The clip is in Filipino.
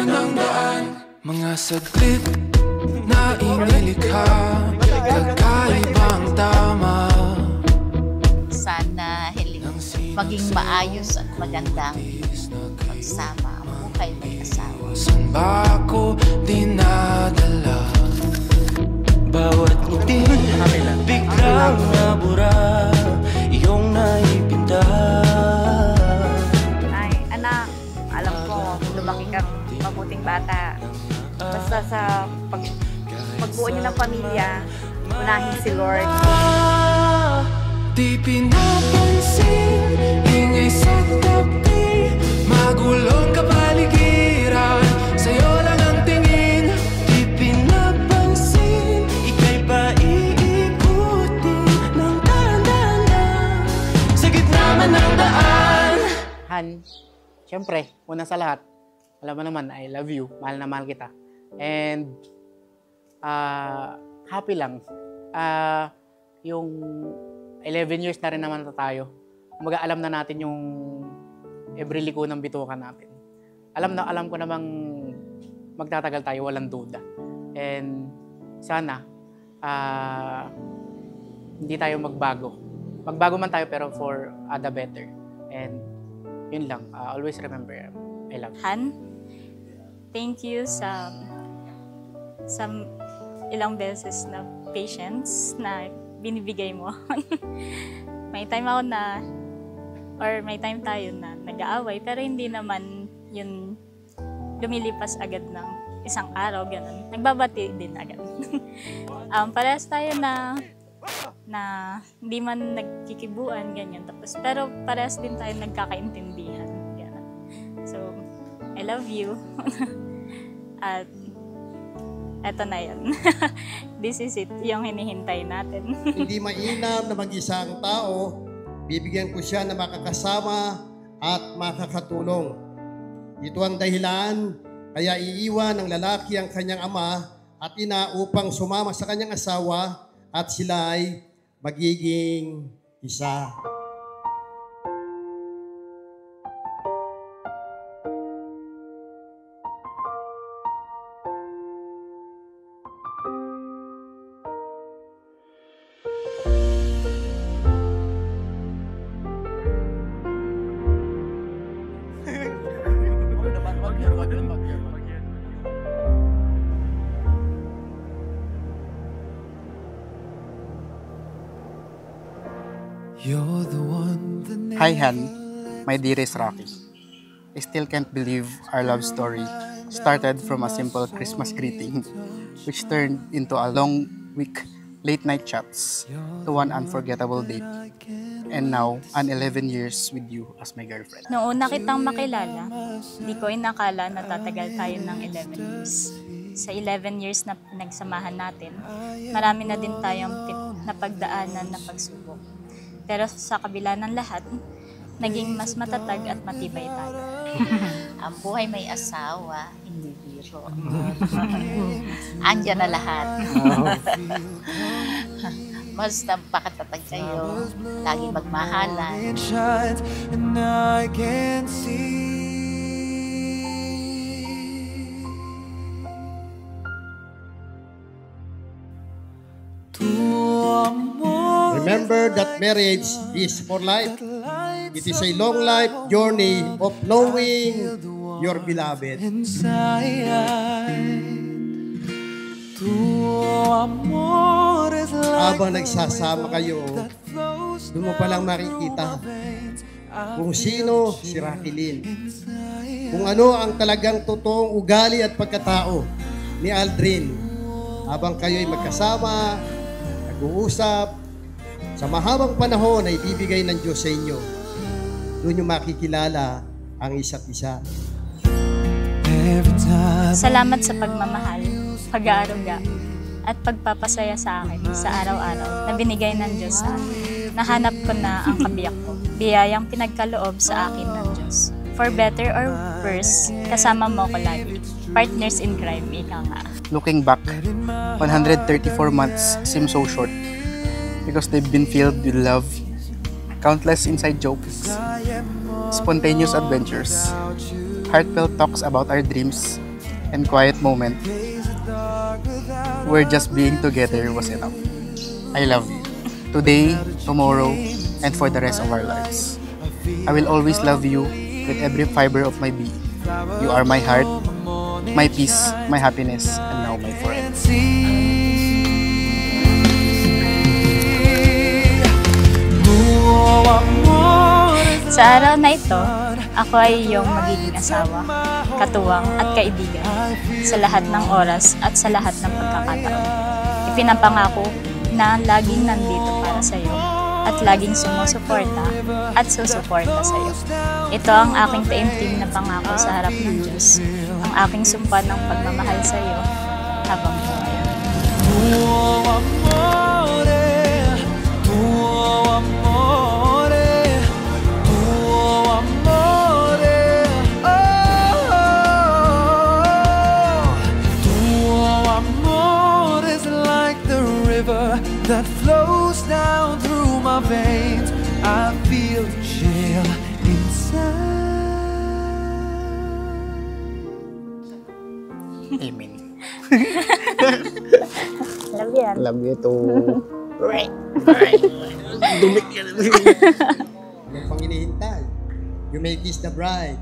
naman ang daan. Mga saglit na inilikha, kakaibang tama. Sana maging maayos at magandang pagsama ang buhay may asawa. Saan ba ako dinadala? Bawat ngiti biglang nabura, iyong naipinta. Ay, anak, alam ko, lumaki kang mabuting bata. Basta sa pagbuo niyo ng pamilya, unahin si Lord. Di pinapansin, ingay sa tabi, magulong kapaligiran, sa'yo lang ang tingin. Di pinapansin, ika'y paiikutin ng dahan-dahan sa gitna man ng daan. Han, syempre, una sa lahat, alam mo naman, I love you, mahal na mahal kita. And happy lang. Yung 11 years na rin naman na tayo. Kumbaga, alam na natin yung every liko ng bituka natin. Alam ko namang magtatagal tayo, walang duda. And sana, hindi tayo magbago. Magbago man tayo pero for the better. And yun lang, always remember, I love you. Han, thank you sa ilang beses na patience na binibigay mo. May time ako na, or may time tayo na nag-aaway, pero hindi naman yun lumilipas agad ng isang araw, ganun. Nagbabati din agad. Parehas tayo na hindi man nagkikibuan, ganyan. Tapos, pero parehas din tayo nagkakaintindihan. Ganun. So, I love you. At eto na yun. This is it, yung hinihintay natin. Hindi mainam na mag-isang tao, bibigyan ko siya na makakasama at makakatulong. Ito ang dahilan, kaya iiwan ng lalaki ang kanyang ama at ina upang sumama sa kanyang asawa at sila ay magiging isa. Hi Han, my dearest Rocky. I still can't believe our love story started from a simple Christmas greeting which turned into a long week late night chats to one unforgettable date and now an 11 years with you as my girlfriend. Noong una kitang makilala, di ko inakala na tatagal tayo ng 11 years. Sa 11 years na nagsamahan natin, marami na din tayong napagdaanan na pagsubok. Pero sa kabila ng lahat, naging mas matatag at matibay tayo. Ang buhay may asawa, hindi biro. Andiyan na lahat. Basta pakatatag kayo, lagi magmahalan. And I can see Remember that marriage is for life. It is a long life journey of knowing your beloved. Habang nagsasama kayo, doon mo palang makikita kung sino si Rakilin. Kung ano ang talagang totoong ugali at pagkatao ni Aldrin. Habang kayo'y magkasama, nag-uusap, sa mahabang panahon ay ibibigay ng Diyos sa inyo. Doon yung makikilala ang isa't isa. Salamat sa pagmamahal, pag-aaruga, at pagpapasaya sa akin sa araw-araw na binigay ng Diyos sa akin. Nahanap ko na ang kabiyak ko, biyayang pinagkaloob sa akin ng Diyos. For better or worse, kasama mo ko lagi. Partners in crime, ika nga. Looking back, 134 months seem so short because they've been filled with love, countless inside jokes, spontaneous adventures, heartfelt talks about our dreams, and quiet moment where just being together was enough. I love you. Today, tomorrow, and for the rest of our lives. I will always love you with every fiber of my being. You are my heart, my peace, my happiness, and now my forever. Sa araw na ito, ako ay iyong magiging asawa, katuwang at kaibigan sa lahat ng oras at sa lahat ng pagkakataon. Ipinapangako na laging nandito para sa iyo at laging sumusuporta at susuporta sa iyo. Ito ang aking taimtim na pangako sa harap ng Diyos, ang aking sumpa ng pagmamahal sa iyo habang buhay. That flows down through my veins. I feel the chill inside. Amen. Love yan. Love you too. Yung pang hinihintay. You may kiss the bride.